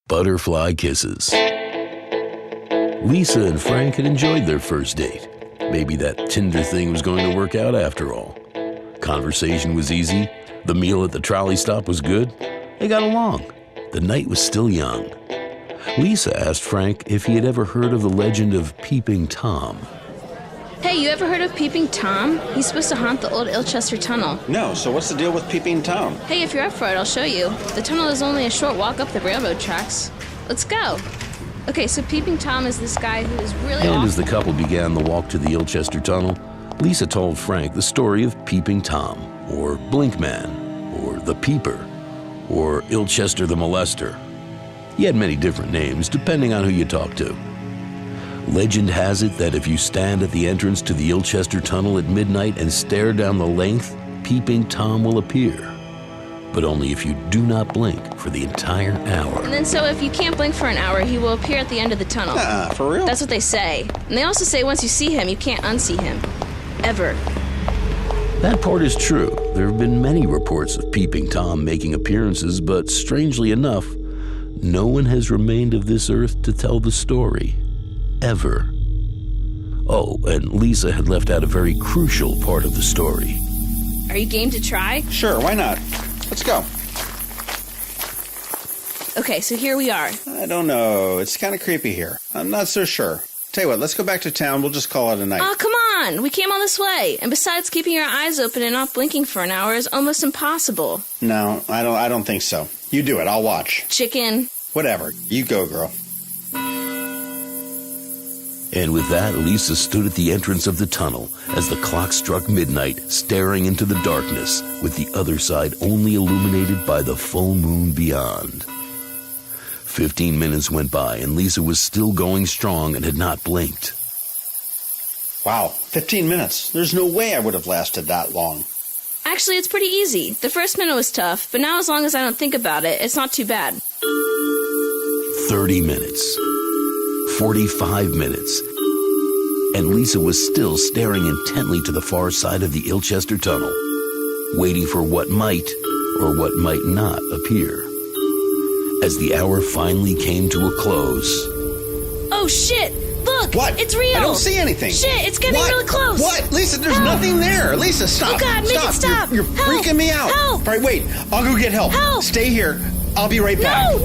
Butterfly Kisses. Lisa and Frank had enjoyed their first date. Maybe that Tinder thing was going to work out after all. Conversation was easy. The meal at the trolley stop was good. They got along. The night was still young. Lisa asked Frank if he had ever heard of the legend of Peeping Tom. Hey, you ever heard of Peeping Tom? He's supposed to haunt the old Ilchester Tunnel. No, so what's the deal with Peeping Tom? Hey, if you're up for it, I'll show you. The tunnel is only a short walk up the railroad tracks. Let's go. Okay, so Peeping Tom is this guy who is really And awful. as the couple began the walk to the Ilchester Tunnel, Lisa told Frank the story of Peeping Tom, or Blinkman, or the Peeper, or Ilchester the Molester. He had many different names, depending on who you talked to. Legend has it that if you stand at the entrance to the Ilchester Tunnel at midnight and stare down the length, Peeping Tom will appear. But only if you do not blink for the entire hour. And then so if you can't blink for an hour, he will appear at the end of the tunnel. For real? That's what they say. And they also say once you see him, you can't unsee him. Ever. That part is true. There have been many reports of Peeping Tom making appearances, but strangely enough, no one has remained of this earth to tell the story. Ever. Oh, and Lisa had left out a very crucial part of the story. Are you game to try? Sure, why not? Let's go. Okay, so here we are. I don't know. It's kind of creepy here. I'm not so sure. Tell you what, let's go back to town. We'll just call it a night. Oh, come on! We came all this way. And besides, keeping your eyes open and not blinking for an hour is almost impossible. No, I don't think so. You do it. I'll watch. Chicken. Whatever. You go, girl. And with that, Lisa stood at the entrance of the tunnel as the clock struck midnight, staring into the darkness, with the other side only illuminated by the full moon beyond. 15 minutes went by, and Lisa was still going strong and had not blinked. Wow, 15 minutes. There's no way I would have lasted that long. Actually, it's pretty easy. The first minute was tough, but now as long as I don't think about it, it's not too bad. 30 minutes. 45 minutes. And Lisa was still staring intently to the far side of the Ilchester Tunnel, waiting for what might or what might not appear. As the hour finally came to a close... Oh, shit! Look! What? It's real! I don't see anything. Shit, it's getting really close! What? Lisa, there's Help! nothing there. Lisa, stop. Oh, God, make it stop! You're Help! freaking me out. Help! All right, wait. I'll go get help. Help! Stay here. I'll be right back. No!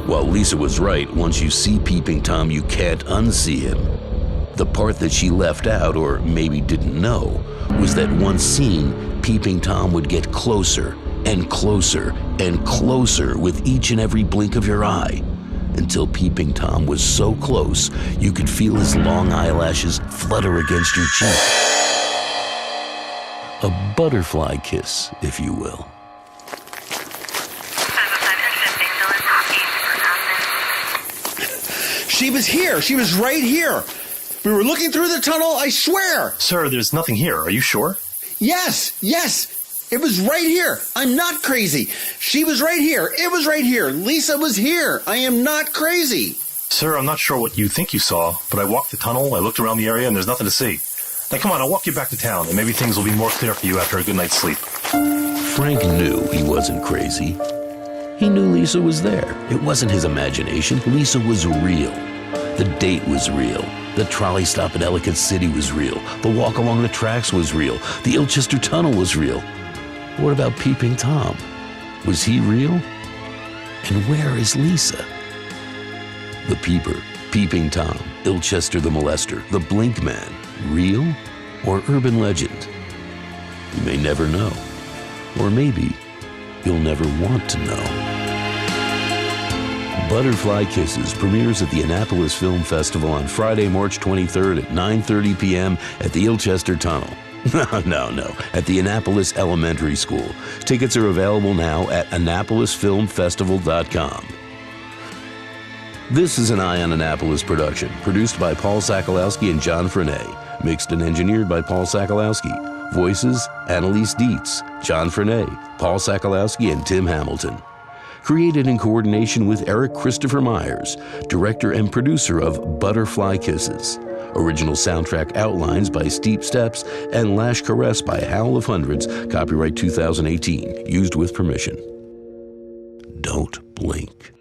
While Lisa was right, once you see Peeping Tom, you can't unsee him. The part that she left out, or maybe didn't know, was that once seen, Peeping Tom would get closer and closer and closer with each and every blink of your eye, until Peeping Tom was so close you could feel his long eyelashes flutter against your cheek. A butterfly kiss, if you will. She was here. She was right here. We were looking through the tunnel, I swear. Sir, there's nothing here. Are you sure? Yes. It was right here. I'm not crazy. She was right here. It was right here. Lisa was here. I am not crazy. Sir, I'm not sure what you think you saw, but I walked the tunnel, I looked around the area, and there's nothing to see. Now, come on, I'll walk you back to town, and maybe things will be more clear for you after a good night's sleep. Frank knew he wasn't crazy. He knew Lisa was there. It wasn't his imagination. Lisa was real. The date was real. The trolley stop at Ellicott City was real. The walk along the tracks was real. The Ilchester Tunnel was real. What about Peeping Tom? Was he real? And where is Lisa? The Peeper, Peeping Tom, Ilchester the Molester, the Blink Man, real or urban legend? You may never know. Or maybe you'll never want to know. Butterfly Kisses premieres at the Annapolis Film Festival on Friday, March 23rd at 9:30 p.m. at the Ilchester Tunnel. No, at the Annapolis Elementary School. Tickets are available now at AnnapolisFilmFestival.com. This is an Eye on Annapolis production, produced by Paul Sakalowski and John Frenet, mixed and engineered by Paul Sakalowski. Voices, Annalise Dietz, John Frenet, Paul Sakalowski, and Tim Hamilton. Created in coordination with Eric Christopher Myers, director and producer of Butterfly Kisses. Original soundtrack outlines by Steep Steps and Lash Caress by Howl of Hundreds. Copyright 2018. Used with permission. Don't blink.